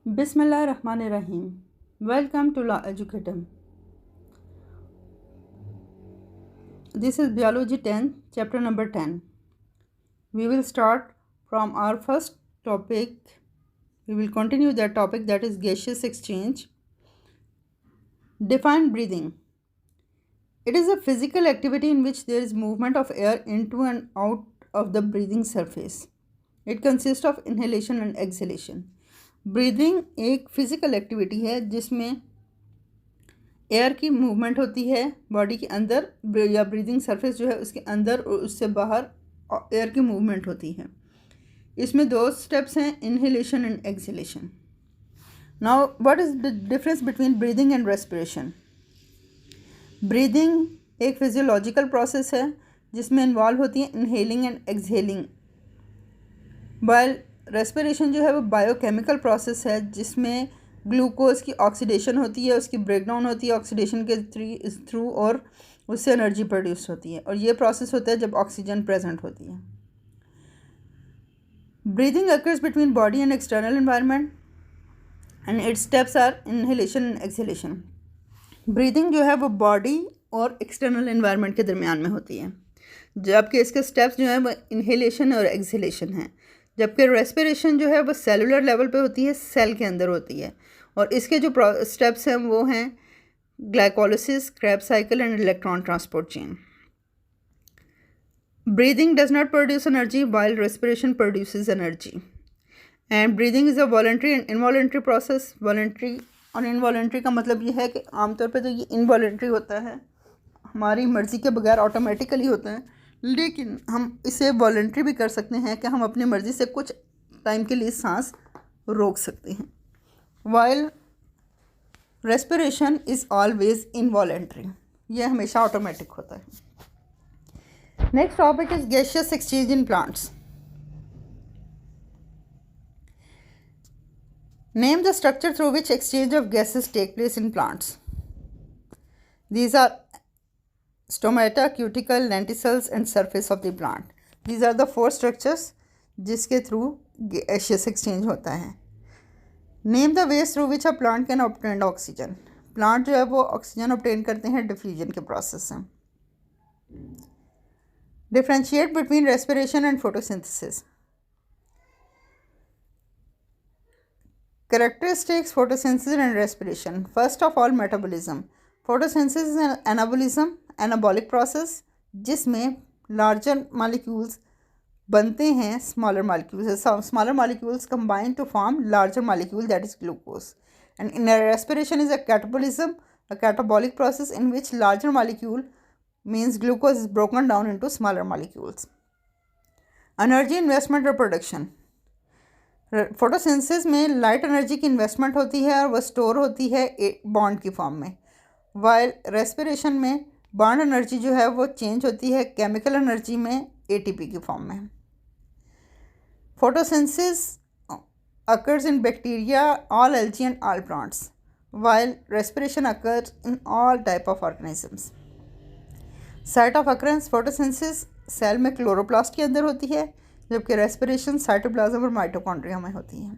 Bismillahirrahmanirrahim. Welcome to Law Educatum. This is Biology 10, chapter number 10. We will start from our first topic. We will continue that topic, that is gaseous exchange. Define breathing. It is a physical activity in which there is movement of air into and out of the breathing surface. It consists of inhalation and exhalation. Breathing एक physical activity है जिसमें air की movement होती है body के अंदर, या breathing surface जो है उसके अंदर और उससे बाहर एयर की मूवमेंट होती है। इसमें दो स्टेप्स हैं, inhalation and exhalation. Now what is the difference between breathing and respiration? Breathing एक फिजियोलॉजिकल प्रोसेस है जिसमें इन्वॉल्व होती है inhaling and exhaling, while respiration जो है वो बायोकेमिकल प्रोसेस है जिसमें ग्लूकोज की ऑक्सीडेशन होती है, उसकी ब्रेकडाउन होती है ऑक्सीडेशन के थ्रू और उससे एनर्जी प्रोड्यूस होती है, और ये प्रोसेस होता है जब ऑक्सीजन प्रेजेंट होती है। Breathing occurs between body and external environment and its steps are inhalation and exhalation. Breathing जो है वो बॉडी और एक्सटर्नल एनवायरनमेंट के दरमियान में होती है, जबकि इसके स्टेप्स जो हैं वो इनहेलेशन और एक्सहेलेशन हैं। जबकि रेस्पिरेशन जो है वो सेलुलर लेवल पे होती है, सेल के अंदर होती है, और इसके जो स्टेप्स हैं वो हैं glycolysis, Krebs cycle and electron transport chain. Breathing does not produce energy while respiration produces energy, and breathing is a voluntary and involuntary process. Voluntary और इनवॉलंटरी का मतलब ये है कि आमतौर पे तो ये इनवॉलंटरी होता है, हमारी मर्ज़ी के बगैर ऑटोमेटिकली होता है, लेकिन हम इसे वॉलंटरी भी कर सकते हैं कि हम अपनी मर्ज़ी से कुछ टाइम के लिए सांस रोक सकते हैं। While respiration is always involuntary, यह हमेशा ऑटोमेटिक होता है। Next topic is gaseous exchange in plants. Name the structure through which exchange of gases take place in plants. These are stomata, cuticle, lenticels and surface of the plant. These are the 4 structures जिसके through gaseous exchange होता है। Name the ways through which a plant can obtain oxygen. Plant जो है वो oxygen obtain करते हैं diffusion के process से। Differentiate between respiration and photosynthesis. Characteristics photosynthesis and respiration. First of all, metabolism. Photosynthesis is an anabolism, anabolic process जिसमें larger molecules बनते हैं smaller molecules. Smaller molecules combine to form larger molecule, that is glucose. And in respiration is a catabolism, a catabolic process in which larger molecule means glucose is broken down into smaller molecules. Energy investment or production. Photosynthesis में light energy की investment होती है और वह store होती है bond की form में, वाइल रेस्पिरेशन में बॉन्ड एनर्जी जो है वो चेंज होती है केमिकल एनर्जी में, एटीपी की फॉर्म में। Photosynthesis occurs in bacteria, all algae and all plants, while respiration occurs in all type of organisms. Site of occurrence photosynthesis cell में क्लोरोप्लास्ट के अंदर होती है, जबकि रेस्पिरेशन साइटोप्लाज्म और माइटोकॉन्ड्रिया में होती है।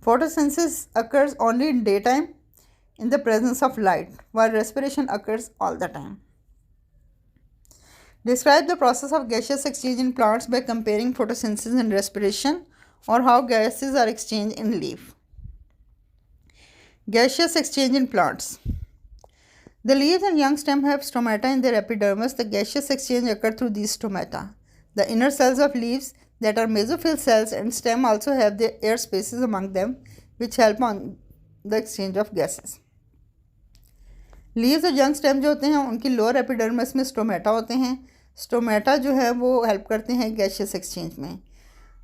Photosynthesis occurs only in day time in the presence of light, while respiration occurs all the time. Describe the process of gaseous exchange in plants by comparing photosynthesis and respiration, or how gases are exchanged in leaf. Gaseous exchange in plants. The leaves and young stem have stomata in their epidermis. The gaseous exchange occurs through these stomata. The inner cells of leaves that are mesophyll cells and stem also have their air spaces among them, which help on the exchange of gases. Leaves और young stem जो होते हैं उनकी lower epidermis में stomata होते हैं। Stomata जो है वो हेल्प करते हैं गैसियस एक्सचेंज में।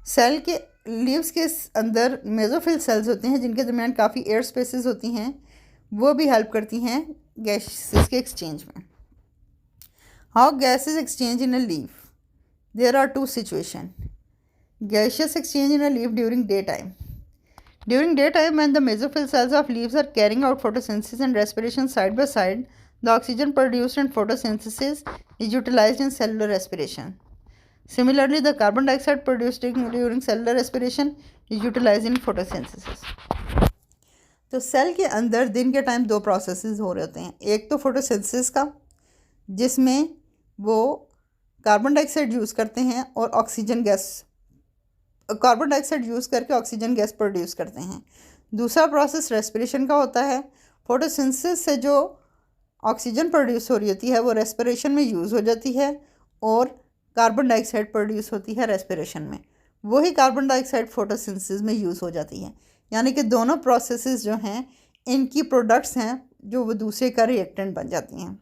सेल के लीव्स के अंदर मेसोफिल सेल्स होते हैं जिनके दरमियान काफ़ी एयर स्पेसेस होती हैं, वो भी हेल्प करती हैं गैसेस के एक्सचेंज में। How gases exchange in a leaf. There are 2 situations. Gaseous exchange in a leaf during daytime. During daytime, when the mesophyll cells of leaves are carrying out photosynthesis and respiration side by side, the oxygen produced in photosynthesis is utilized in cellular respiration. Similarly, the carbon dioxide produced during cellular respiration is utilized in photosynthesis. तो cell के अंदर दिन के time दो processes हो रहे होते हैं. एक तो फोटोसिंथेसिस का, जिसमें वो कार्बन डाइऑक्साइड यूज़ करते हैं और कार्बन डाइऑक्साइड यूज़ करके ऑक्सीजन गैस प्रोड्यूस करते हैं. दूसरा प्रोसेस रेस्पिरेशन का होता है. फोटोसिंथेसिस से जो ऑक्सीजन प्रोड्यूस हो रही होती है वो रेस्पिरेशन में यूज़ हो जाती है और कार्बन डाइऑक्साइड प्रोड्यूस होती है रेस्पिरेशन में. वही कार्बन डाइऑक्साइड फोटोसिंथेसिस में यूज़ हो जाती है. यानी कि दोनों प्रोसेसेस जो हैं इनकी प्रोडक्ट्स हैं जो वो दूसरे का रिएक्टेंट बन जाती हैं.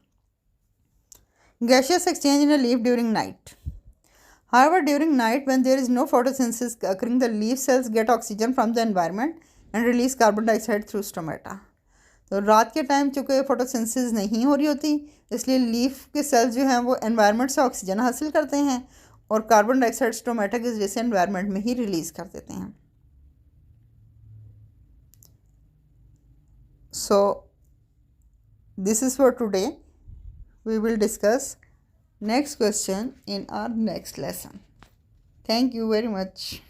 Gaseous exchange in a leaf during night. However, during night when there is no photosynthesis occurring, the leaf cells get oxygen from the environment and release carbon dioxide through stomata. तो रात के time चूँकि photosynthesis नहीं हो रही होती, इसलिए leaf के सेल्स जो हैं वो एनवायरनमेंट से ऑक्सीजन हासिल करते हैं और कार्बन डाइऑक्साइड स्टोमेटा के जरिए से एनवायरनमेंट में ही रिलीज़ कर देते हैं. So this is for today. We will discuss next question in our next lesson. Thank you very much.